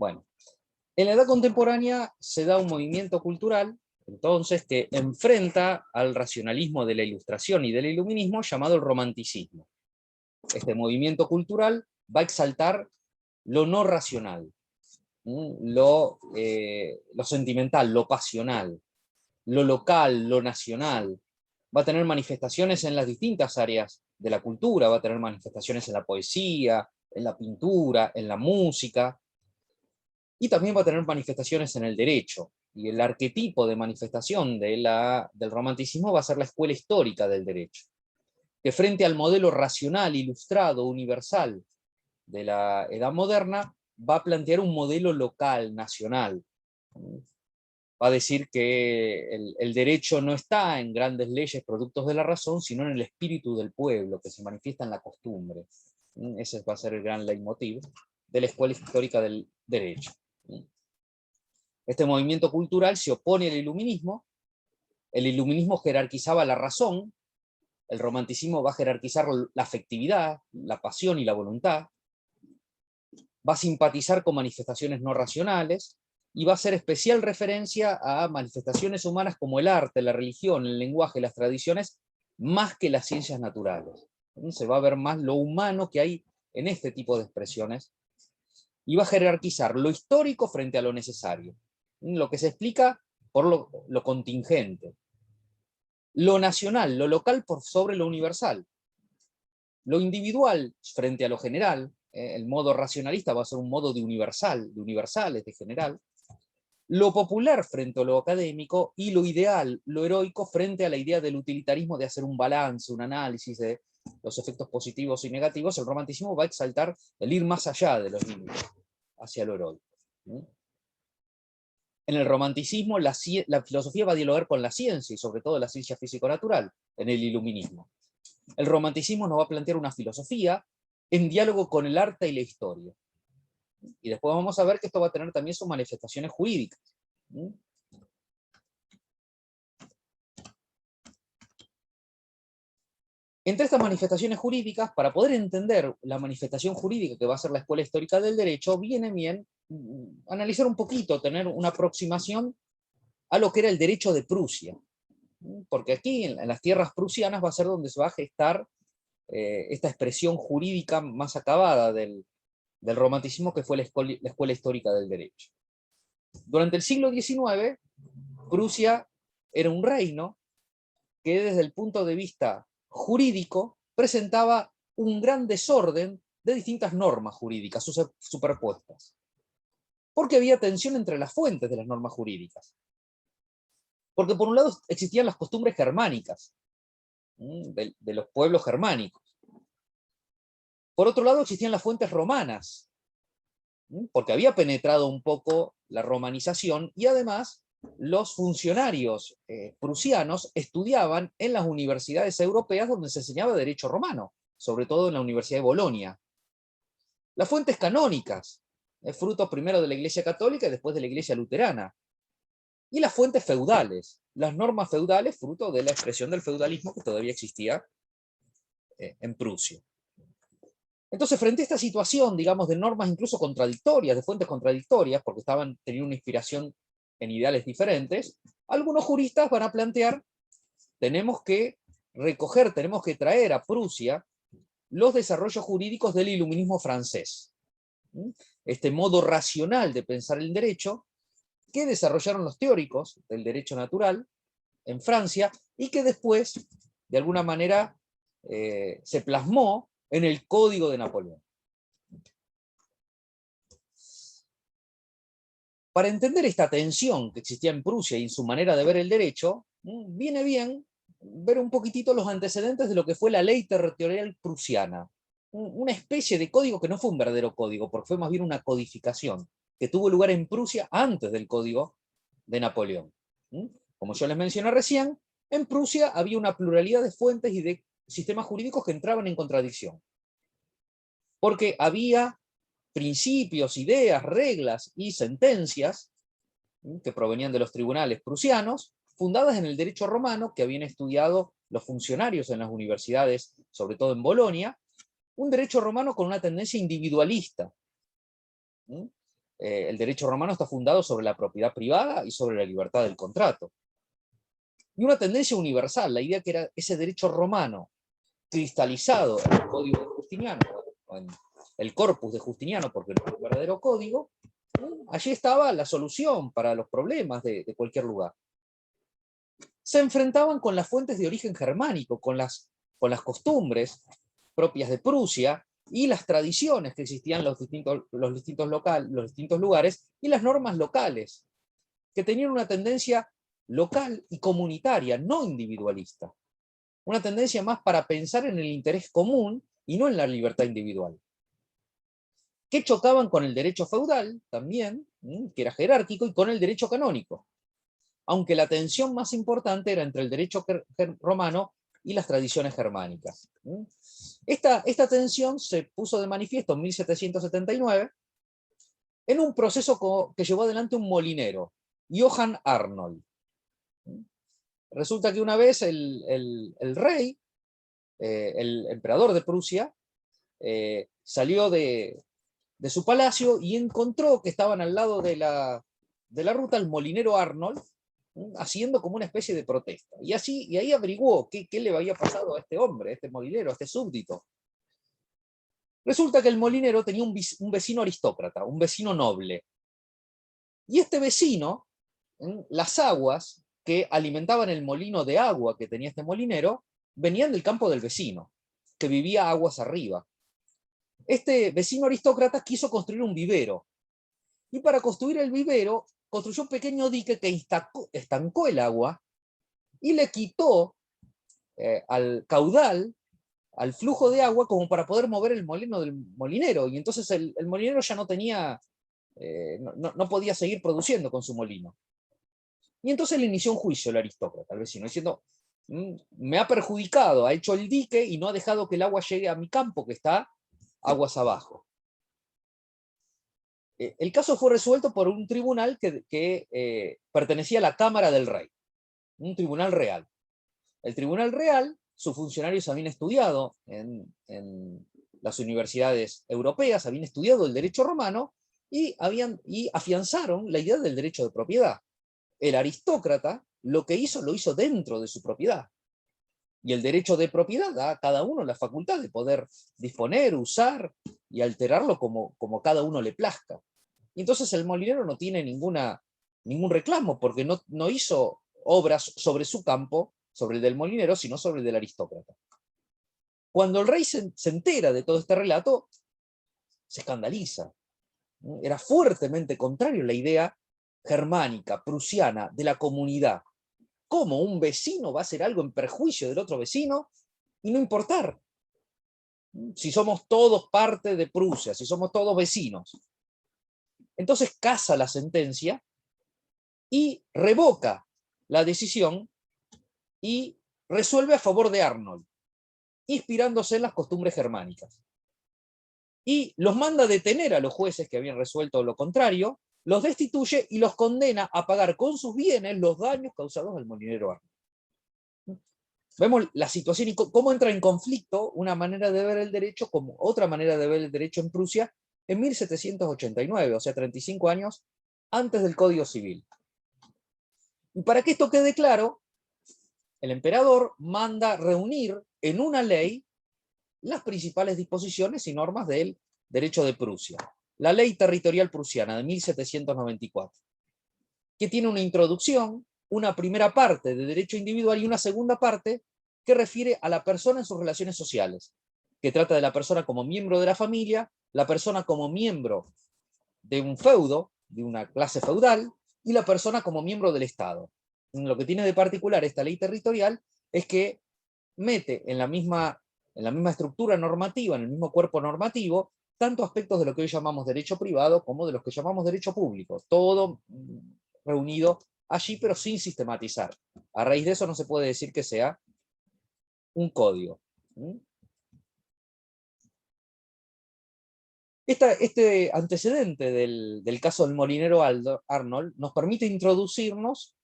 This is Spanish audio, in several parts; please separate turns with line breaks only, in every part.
Bueno, en la edad contemporánea se da un movimiento cultural, entonces, que enfrenta al racionalismo de la Ilustración y del Iluminismo llamado el Romanticismo. Este movimiento cultural va a exaltar lo no racional, lo sentimental, lo pasional, lo local, lo nacional. Va a tener manifestaciones en las distintas áreas de la cultura, va a tener manifestaciones en la poesía, en la pintura, en la música, y también va a tener manifestaciones en el derecho. Y el arquetipo de manifestación del romanticismo va a ser la escuela histórica del derecho, que frente al modelo racional, ilustrado, universal de la edad moderna, va a plantear un modelo local, nacional. Va a decir que el derecho no está en grandes leyes productos de la razón, sino en el espíritu del pueblo, que se manifiesta en la costumbre. Ese va a ser el gran leitmotiv de la escuela histórica del derecho. Este movimiento cultural se opone al iluminismo. El iluminismo jerarquizaba la razón, el romanticismo va a jerarquizar la afectividad, la pasión y la voluntad, va a simpatizar con manifestaciones no racionales, y va a hacer especial referencia a manifestaciones humanas como el arte, la religión, el lenguaje, las tradiciones, más que las ciencias naturales. Se va a ver más lo humano que hay en este tipo de expresiones, y va a jerarquizar lo histórico frente a lo necesario, lo que se explica por lo contingente, lo nacional, lo local por sobre lo universal, lo individual frente a lo general. El modo racionalista va a ser un modo de universal, de universales, de general, lo popular frente a lo académico, y lo ideal, lo heroico, frente a la idea del utilitarismo de hacer un balance, un análisis de los efectos positivos y negativos. El romanticismo va a exaltar el ir más allá de los límites, hacia lo heroico. En el romanticismo la filosofía va a dialogar con la ciencia, y sobre todo la ciencia físico-natural, en el iluminismo. El romanticismo nos va a plantear una filosofía en diálogo con el arte y la historia. Y después vamos a ver que esto va a tener también sus manifestaciones jurídicas. Entre estas manifestaciones jurídicas, para poder entender la manifestación jurídica que va a ser la escuela histórica del derecho, viene bien analizar un poquito, tener una aproximación a lo que era el derecho de Prusia. Porque aquí, en las tierras prusianas, va a ser donde se va a gestar esta expresión jurídica más acabada del romanticismo, que fue la escuela histórica del derecho. Durante el siglo XIX, Prusia era un reino que desde el punto de vista jurídico presentaba un gran desorden de distintas normas jurídicas superpuestas, porque había tensión entre las fuentes de las normas jurídicas. Porque por un lado existían las costumbres germánicas, de los pueblos germánicos. Por otro lado existían las fuentes romanas, porque había penetrado un poco la romanización, y además los funcionarios prusianos estudiaban en las universidades europeas donde se enseñaba derecho romano, sobre todo en la Universidad de Bolonia. Las fuentes canónicas, fruto primero de la Iglesia Católica y después de la Iglesia Luterana. Y las fuentes feudales, las normas feudales, fruto de la expresión del feudalismo que todavía existía en Prusia. Entonces, frente a esta situación, digamos, de normas incluso contradictorias, de fuentes contradictorias, porque teniendo una inspiración en ideales diferentes, algunos juristas van a plantear: tenemos que recoger, tenemos que traer a Prusia los desarrollos jurídicos del iluminismo francés. Este modo racional de pensar el derecho que desarrollaron los teóricos del derecho natural en Francia, y que después, de alguna manera, se plasmó en el Código de Napoleón. Para entender esta tensión que existía en Prusia y en su manera de ver el derecho, viene bien ver un poquitito los antecedentes de lo que fue la ley territorial prusiana. Una especie de código que no fue un verdadero código, porque fue más bien una codificación, que tuvo lugar en Prusia antes del Código de Napoleón. Como yo les mencioné recién, en Prusia había una pluralidad de fuentes y de sistemas jurídicos que entraban en contradicción. Porque había principios, ideas, reglas y sentencias que provenían de los tribunales prusianos, fundadas en el derecho romano, que habían estudiado los funcionarios en las universidades, sobre todo en Bolonia, un derecho romano con una tendencia individualista. el derecho romano está fundado sobre la propiedad privada y sobre la libertad del contrato. Y una tendencia universal, la idea que era ese derecho romano cristalizado en el Código de Justiniano, o en el corpus de Justiniano, porque no es un verdadero código, allí estaba la solución para los problemas de cualquier lugar. Se enfrentaban con las fuentes de origen germánico, con las costumbres propias de Prusia, y las tradiciones que existían en los distintos lugares, y las normas locales, que tenían una tendencia local y comunitaria, no individualista. Una tendencia más para pensar en el interés común y no en la libertad individual. Que chocaban con el derecho feudal también, que era jerárquico, y con el derecho canónico. Aunque la tensión más importante era entre el derecho romano y las tradiciones germánicas. Esta tensión se puso de manifiesto en 1779 en un proceso que llevó adelante un molinero, Johann Arnold. Resulta que una vez el rey, el emperador de Prusia, salió de su palacio y encontró que estaban al lado de la ruta el molinero Arnold, haciendo como una especie de protesta. Y ahí averiguó qué le había pasado a este hombre, a este molinero, a este súbdito. Resulta que el molinero tenía un vecino aristócrata, un vecino noble. Y este vecino, las aguas que alimentaban el molino de agua que tenía este molinero, venían del campo del vecino, que vivía aguas arriba. Este vecino aristócrata quiso construir un vivero. Y para construir el vivero, construyó un pequeño dique que estancó el agua y le quitó al caudal, al flujo de agua, como para poder mover el molino del molinero. Y entonces el molinero ya no tenía, no podía seguir produciendo con su molino. Y entonces le inició un juicio el aristócrata, al vecino, diciendo: me ha perjudicado, ha hecho el dique y no ha dejado que el agua llegue a mi campo, que está aguas abajo. El caso fue resuelto por un tribunal que pertenecía a la Cámara del Rey, un tribunal real. El tribunal real, sus funcionarios habían estudiado en las universidades europeas, habían estudiado el derecho romano y afianzaron la idea del derecho de propiedad. El aristócrata lo hizo dentro de su propiedad. Y el derecho de propiedad da a cada uno la facultad de poder disponer, usar y alterarlo como cada uno le plazca. Y entonces el molinero no tiene ningún reclamo, porque no hizo obras sobre su campo, sobre el del molinero, sino sobre el del aristócrata. Cuando el rey se entera de todo este relato, se escandaliza. Era fuertemente contrario a la idea germánica, prusiana, de la comunidad. ¿Cómo un vecino va a hacer algo en perjuicio del otro vecino y no importar? Si somos todos parte de Prusia, si somos todos vecinos. Entonces casa la sentencia y revoca la decisión y resuelve a favor de Arnold, inspirándose en las costumbres germánicas. Y los manda a detener a los jueces que habían resuelto lo contrario, los destituye y los condena a pagar con sus bienes los daños causados al molinero Arnold. Vemos la situación y cómo entra en conflicto una manera de ver el derecho como otra manera de ver el derecho en Prusia en 1789, o sea, 35 años antes del Código Civil. Y para que esto quede claro, el emperador manda reunir en una ley las principales disposiciones y normas del derecho de Prusia. La Ley Territorial Prusiana de 1794, que tiene una introducción, una primera parte de derecho individual y una segunda parte que refiere a la persona en sus relaciones sociales, que trata de la persona como miembro de la familia, la persona como miembro de un feudo, de una clase feudal, y la persona como miembro del Estado. Lo que tiene de particular esta ley territorial es que mete en la misma estructura normativa, en el mismo cuerpo normativo, tanto aspectos de lo que hoy llamamos derecho privado como de los que llamamos derecho público. Todo reunido allí, pero sin sistematizar. A raíz de eso no se puede decir que sea un código. Este antecedente del caso del molinero Arnold nos permite introducirnos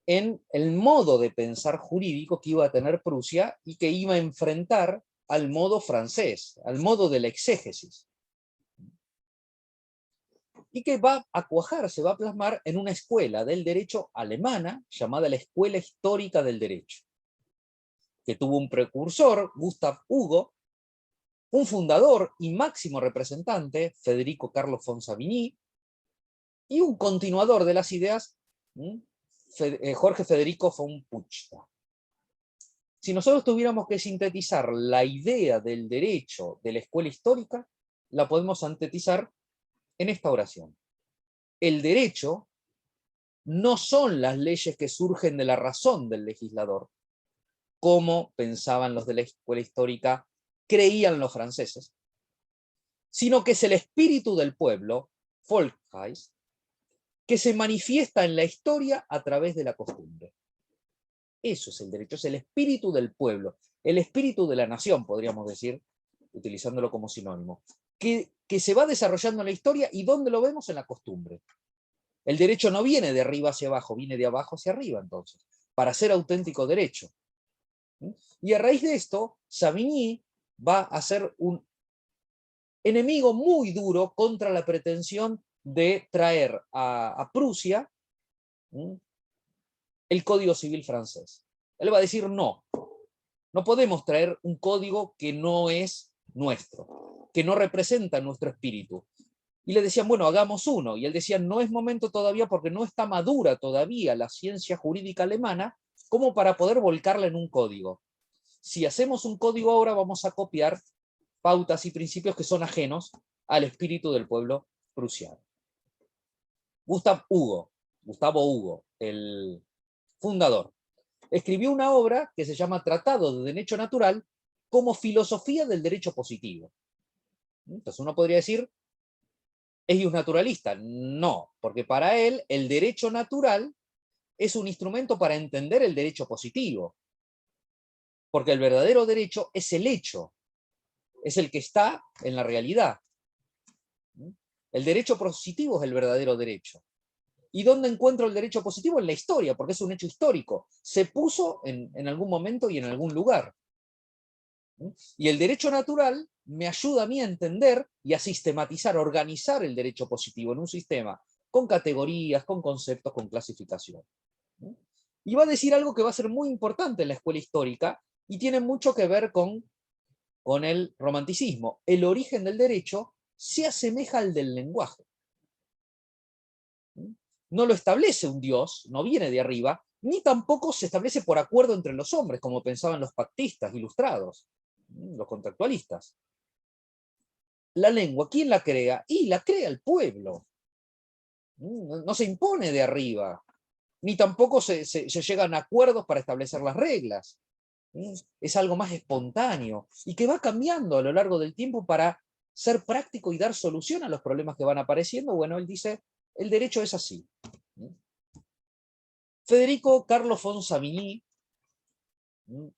en el modo de pensar jurídico que iba a tener Prusia y que iba a enfrentar al modo francés, al modo de la exégesis. y que va a cuajar, se va a plasmar en una escuela del derecho alemana llamada la Escuela Histórica del Derecho, que tuvo un precursor, Gustav Hugo, un fundador y máximo representante, Federico Carlo Fonsabini, y un continuador de las ideas, Jorge Federico von Puchta. Si nosotros tuviéramos que sintetizar la idea del derecho de la escuela histórica, la podemos sintetizar en esta oración. El derecho no son las leyes que surgen de la razón del legislador, como pensaban los de la escuela histórica, creían los franceses, sino que es el espíritu del pueblo, Volksgeist, que se manifiesta en la historia a través de la costumbre. Eso es el derecho, es el espíritu del pueblo, el espíritu de la nación, podríamos decir, utilizándolo como sinónimo, que se va desarrollando en la historia. ¿Y dónde lo vemos? En la costumbre. El derecho no viene de arriba hacia abajo, viene de abajo hacia arriba, entonces, para ser auténtico derecho. Y a raíz de esto, Savigny va a ser un enemigo muy duro contra la pretensión de traer a Prusia el Código Civil francés. Él va a decir, no podemos traer un código que no es nuestro, que no representa nuestro espíritu. Y le decían, bueno, hagamos uno. Y él decía, no es momento todavía porque no está madura todavía la ciencia jurídica alemana como para poder volcarla en un código. Si hacemos un código ahora, vamos a copiar pautas y principios que son ajenos al espíritu del pueblo prusiano. Gustavo Hugo, el fundador, escribió una obra que se llama Tratado de Derecho Natural como filosofía del derecho positivo. Entonces uno podría decir, ¿es naturalista? No, porque para él el derecho natural es un instrumento para entender el derecho positivo. Porque el verdadero derecho es el hecho, es el que está en la realidad. El derecho positivo es el verdadero derecho. ¿Y dónde encuentro el derecho positivo? En la historia, porque es un hecho histórico. Se puso en algún momento y en algún lugar. Y el derecho natural me ayuda a mí a entender y a sistematizar, organizar el derecho positivo en un sistema, con categorías, con conceptos, con clasificación. Y va a decir algo que va a ser muy importante en la escuela histórica y tiene mucho que ver con el romanticismo. El origen del derecho se asemeja al del lenguaje. No lo establece un dios, no viene de arriba, ni tampoco se establece por acuerdo entre los hombres, como pensaban los pactistas ilustrados, los contractualistas. La lengua, ¿quién la crea? Y la crea el pueblo. No se impone de arriba, ni tampoco se llegan a acuerdos para establecer las reglas. Es algo más espontáneo y que va cambiando a lo largo del tiempo para ser práctico y dar solución a los problemas que van apareciendo. Bueno, él dice, el derecho es así. Federico Carlo Fonsabini,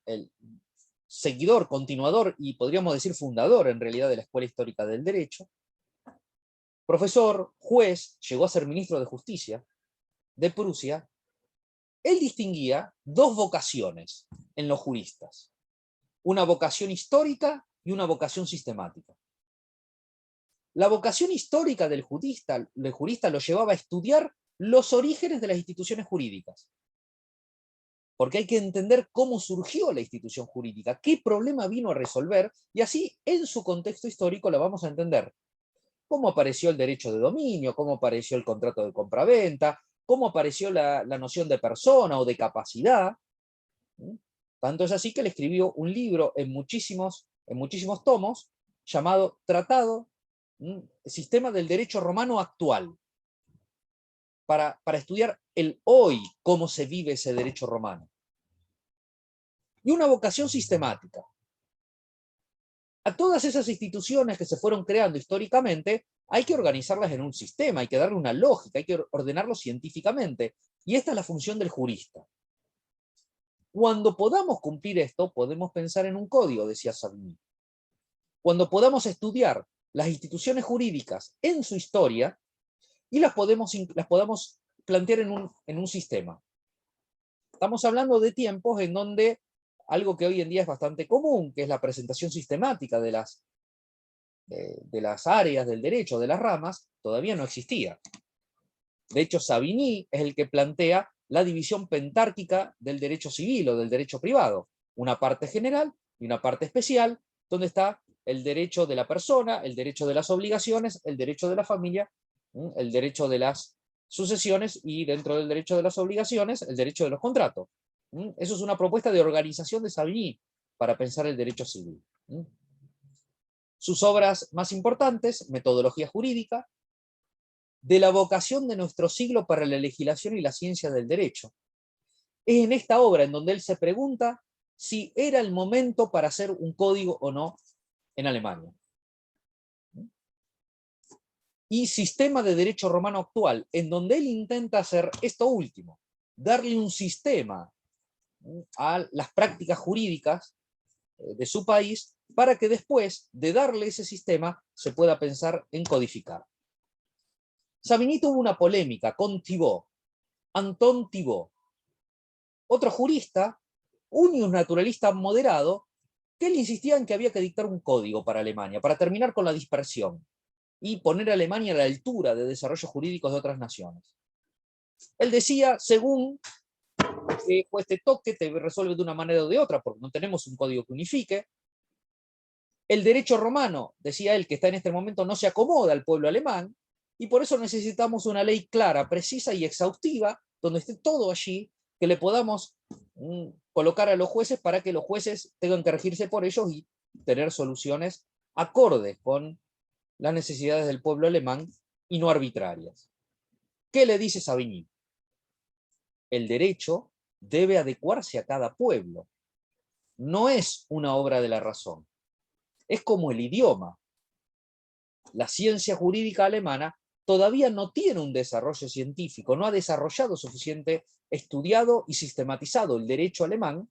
el seguidor, continuador y podríamos decir fundador en realidad de la Escuela Histórica del Derecho, profesor, juez, llegó a ser ministro de Justicia de Prusia. Él distinguía dos vocaciones en los juristas, una vocación histórica y una vocación sistemática. La vocación histórica del jurista lo llevaba a estudiar los orígenes de las instituciones jurídicas, porque hay que entender cómo surgió la institución jurídica, qué problema vino a resolver, y así en su contexto histórico lo vamos a entender. Cómo apareció el derecho de dominio, cómo apareció el contrato de compraventa, cómo apareció la noción de persona o de capacidad. Tanto es así que él escribió un libro en muchísimos tomos llamado Tratado, Sistema del Derecho Romano Actual, para estudiar el hoy, cómo se vive ese derecho romano. Y una vocación sistemática. A todas esas instituciones que se fueron creando históricamente, hay que organizarlas en un sistema, hay que darle una lógica, hay que ordenarlo científicamente. Y esta es la función del jurista. Cuando podamos cumplir esto, podemos pensar en un código, decía Savigny. Cuando podamos estudiar las instituciones jurídicas en su historia y las podamos plantear en un sistema. Estamos hablando de tiempos en donde algo que hoy en día es bastante común, que es la presentación sistemática de las de las áreas del derecho, de las ramas, todavía no existía. De hecho, Savigny es el que plantea la división pentárquica del derecho civil o del derecho privado. Una parte general y una parte especial, donde está el derecho de la persona, el derecho de las obligaciones, el derecho de la familia, el derecho de las sucesiones y dentro del derecho de las obligaciones, el derecho de los contratos. Eso es una propuesta de organización de Savigny para pensar el derecho civil. Sus obras más importantes, Metodología Jurídica, de la vocación de nuestro siglo para la legislación y la ciencia del derecho. Es en esta obra en donde él se pregunta si era el momento para hacer un código o no en Alemania. Y Sistema de Derecho Romano Actual, en donde él intenta hacer esto último, darle un sistema a las prácticas jurídicas de su país, para que después de darle ese sistema se pueda pensar en codificar. Savigny tuvo una polémica con Thibaut, Anton Thibaut, otro jurista, un naturalista moderado, que él insistía en que había que dictar un código para Alemania, para terminar con la dispersión y poner a Alemania a la altura de desarrollos jurídicos de otras naciones. Él decía, según pues te toque, te resuelve de una manera o de otra, porque no tenemos un código que unifique. El derecho romano, decía él, que está en este momento, no se acomoda al pueblo alemán, y por eso necesitamos una ley clara, precisa y exhaustiva, donde esté todo allí, que le podamos colocar a los jueces para que los jueces tengan que regirse por ellos y tener soluciones acordes con las necesidades del pueblo alemán y no arbitrarias. ¿Qué le dice Savigny? El derecho debe adecuarse a cada pueblo. No es una obra de la razón. Es como el idioma. La ciencia jurídica alemana todavía no tiene un desarrollo científico, no ha desarrollado suficiente, estudiado y sistematizado el derecho alemán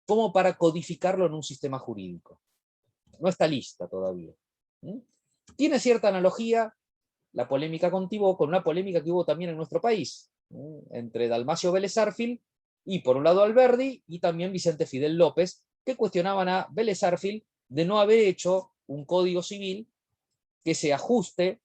como para codificarlo en un sistema jurídico. No está lista todavía. Tiene cierta analogía la polémica con Thibaut con una polémica que hubo también en nuestro país, entre Dalmacio Vélez Arfield y por un lado Alberdi y también Vicente Fidel López, que cuestionaban a Vélez Arfield de no haber hecho un código civil que se ajuste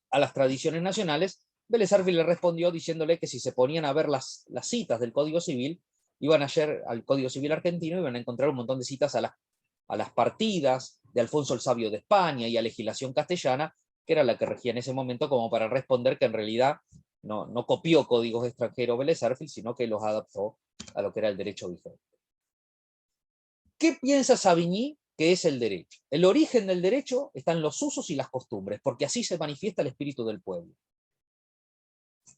a las tradiciones nacionales. Vélez Arfield le respondió diciéndole que si se ponían a ver las citas del Código Civil, iban a ir al Código Civil argentino y iban a encontrar un montón de citas a las partidas de Alfonso el Sabio de España y a legislación castellana, que era la que regía en ese momento, como para responder que en realidad no copió códigos extranjeros Vélez Arfield, sino que los adaptó a lo que era el derecho vigente. ¿Qué piensa Savigny que es el derecho? El origen del derecho está en los usos y las costumbres, porque así se manifiesta el espíritu del pueblo.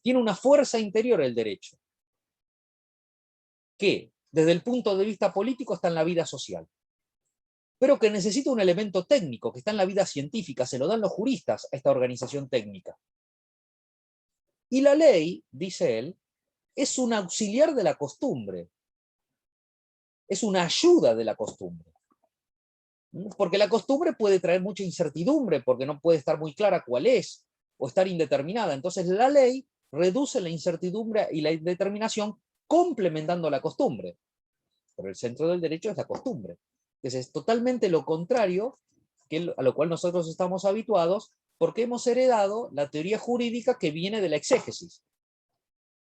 Tiene una fuerza interior el derecho, que desde el punto de vista político está en la vida social, pero que necesita un elemento técnico, que está en la vida científica, se lo dan los juristas a esta organización técnica. Y la ley, dice él, es un auxiliar de la costumbre, es una ayuda de la costumbre. Porque la costumbre puede traer mucha incertidumbre, porque no puede estar muy clara cuál es, o estar indeterminada. Entonces la ley reduce la incertidumbre y la indeterminación complementando la costumbre. Pero el centro del derecho es la costumbre. Entonces es totalmente lo contrario a lo cual nosotros estamos habituados, porque hemos heredado la teoría jurídica que viene de la exégesis,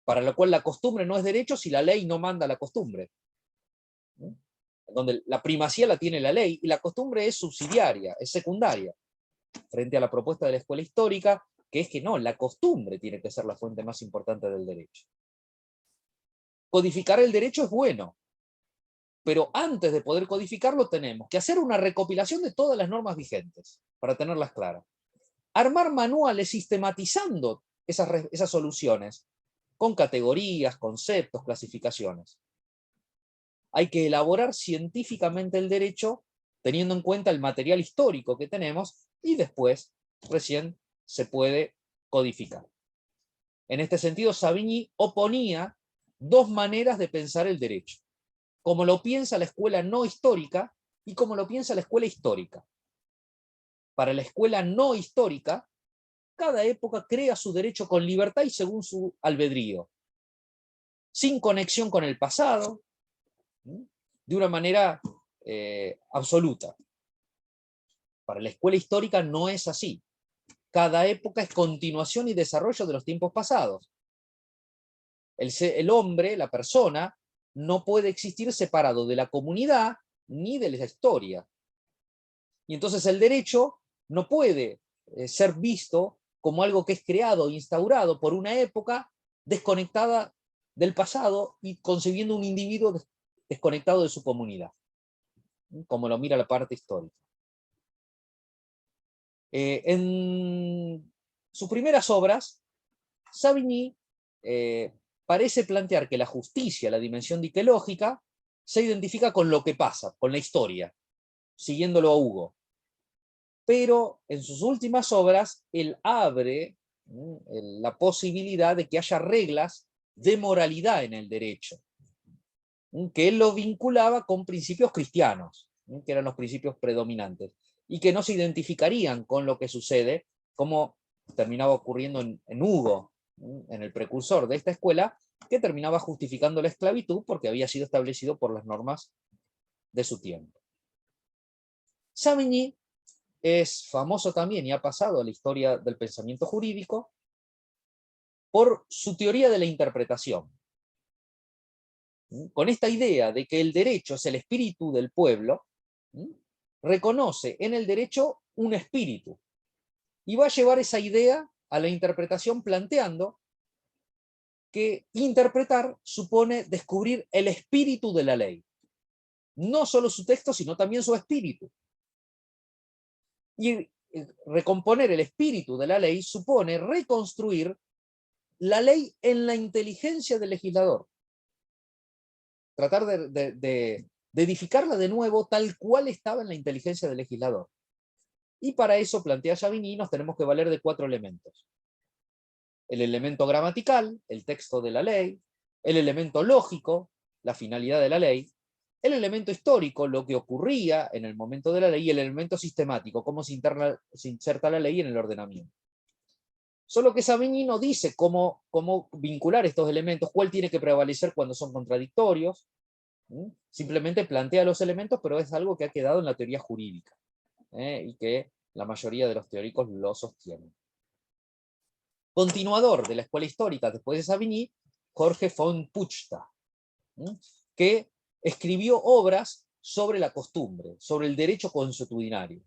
para lo cual la costumbre no es derecho si la ley no manda la costumbre. Donde la primacía la tiene la ley y la costumbre es subsidiaria, es secundaria, frente a la propuesta de la escuela histórica, que es que no, la costumbre tiene que ser la fuente más importante del derecho. Codificar el derecho es bueno, pero antes de poder codificarlo tenemos que hacer una recopilación de todas las normas vigentes, para tenerlas claras. Armar manuales sistematizando esas soluciones, con categorías, conceptos, clasificaciones. Hay que elaborar científicamente el derecho, teniendo en cuenta el material histórico que tenemos, y después, recién, se puede codificar. En este sentido, Savigny oponía dos maneras de pensar el derecho, como lo piensa la escuela no histórica y como lo piensa la escuela histórica. Para la escuela no histórica, cada época crea su derecho con libertad y según su albedrío, sin conexión con el pasado, de una manera absoluta. Para la escuela histórica no es así. Cada época es continuación y desarrollo de los tiempos pasados. El hombre, la persona, no puede existir separado de la comunidad ni de la historia. Y entonces el derecho no puede ser visto como algo que es creado e instaurado por una época desconectada del pasado y concebiendo un individuo desconectado de su comunidad, como lo mira la parte histórica. En sus primeras obras, Savigny parece plantear que la justicia, la dimensión diquelógica, se identifica con lo que pasa, con la historia, siguiéndolo a Hugo. Pero en sus últimas obras, él abre la posibilidad de que haya reglas de moralidad en el derecho, que él lo vinculaba con principios cristianos, que eran los principios predominantes, y que no se identificarían con lo que sucede, como terminaba ocurriendo en Hugo, en el precursor de esta escuela, que terminaba justificando la esclavitud porque había sido establecido por las normas de su tiempo. Savigny es famoso también y ha pasado a la historia del pensamiento jurídico por su teoría de la interpretación. Con esta idea de que el derecho es el espíritu del pueblo, reconoce en el derecho un espíritu y va a llevar esa idea a la interpretación planteando que interpretar supone descubrir el espíritu de la ley. No solo su texto, sino también su espíritu. Y recomponer el espíritu de la ley supone reconstruir la ley en la inteligencia del legislador. Tratar de edificarla de nuevo tal cual estaba en la inteligencia del legislador. Y para eso, plantea Savigny, nos tenemos que valer de 4 elementos. El elemento gramatical, el texto de la ley; el elemento lógico, la finalidad de la ley; el elemento histórico, lo que ocurría en el momento de la ley; y el elemento sistemático, cómo se inserta la ley en el ordenamiento. Solo que Savigny no dice cómo vincular estos elementos, cuál tiene que prevalecer cuando son contradictorios. Simplemente plantea los elementos, pero es algo que ha quedado en la teoría jurídica, y que la mayoría de los teóricos lo sostienen. Continuador de la escuela histórica después de Savigny, Jorge von Puchta, que escribió obras sobre la costumbre, sobre el derecho consuetudinario.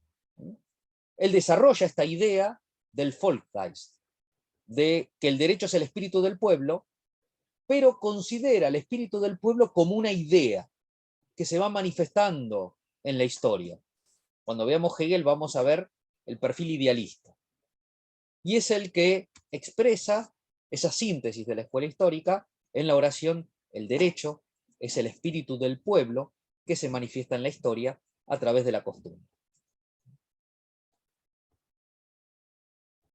Él desarrolla esta idea del Volksgeist, de que el derecho es el espíritu del pueblo, pero considera el espíritu del pueblo como una idea que se va manifestando en la historia. Cuando veamos Hegel vamos a ver el perfil idealista. Y es el que expresa esa síntesis de la escuela histórica en la oración: el derecho es el espíritu del pueblo que se manifiesta en la historia a través de la costumbre.